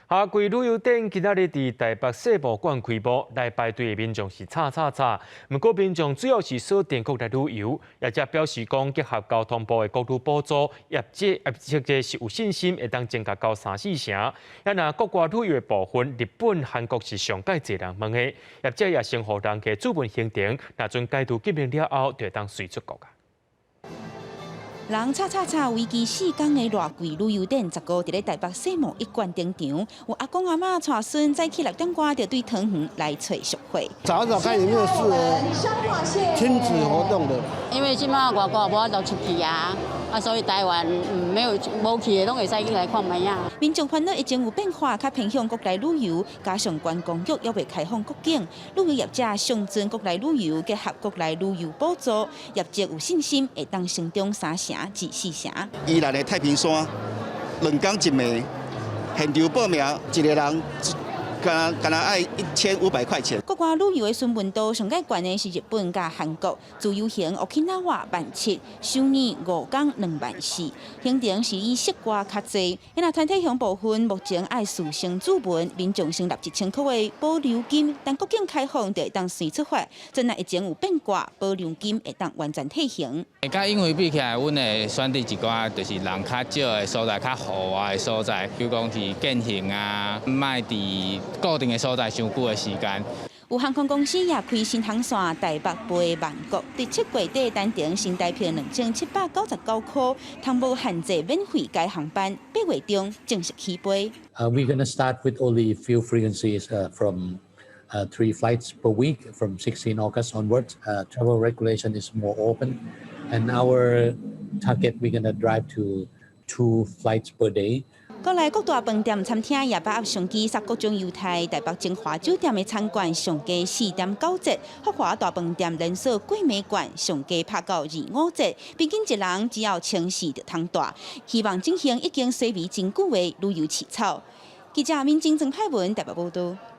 夏季旅游展今仔日伫台北世博馆开幕，来排队的民众是吵。不过民众主要是锁定国内旅游，业者表示讲，结合交通部的国土补助，业者是有信心会当增加到3、4成。也若国外旅游的部分，日本、韩国是上届侪人问的，业者也先互人家主文行程，若阵解除禁令了后，就会当随出国啊。 人吵，为期4天的热季旅游展，15伫咧台北世贸1馆登场。有阿公阿妈带孙早起6点多就对汤圆来找熟会。找看有没有适合亲子活动的。因为即马外国无法度出去啊，所以台湾无去的拢会使进来看卖啊。民众烦恼已经有变化，较偏向国内旅游，加上观光局又未开放国境，旅游业者上阵国内旅游，结合国内旅游补助，业者有信心会当成中3成。 至4成。宜兰的太平山，2天1暝，现场报名一个人干爱1500块钱。国外旅游的新闻度上界悬的是日本甲韩国，自由行 Okinawa 17000，首年5天24000，行程是以室外较济。若团体向部分目前爱事先注文，民众先纳1000块的保留金，但国境开放就会当随出发。真若已经有变卦，保留金会当完全退行。甲因为比起来，阮会选择一寡就是人较少的所在、较户外的所在，比如讲是健行啊，卖伫固定的所在伤久的时间。 有航空公司也开新航线台北飞万国，第7月底单程新台票2799块，通无限制免费改航班，8月中正式起飞。We're going to start with only few frequencies from 3 flights per week from 16 August onwards. Travel regulation is more open, and our target we're going to drive to 2 flights per day. 国内各大饭店、餐厅也把握上机杀各种优待，台北精华酒店的餐馆上价4.9折，福华大饭店连锁桂美馆上价拍到2.5折，平均一人只要1000就通住。希望进行已经衰微真久的旅游起草。记者民警郑派文台北报道。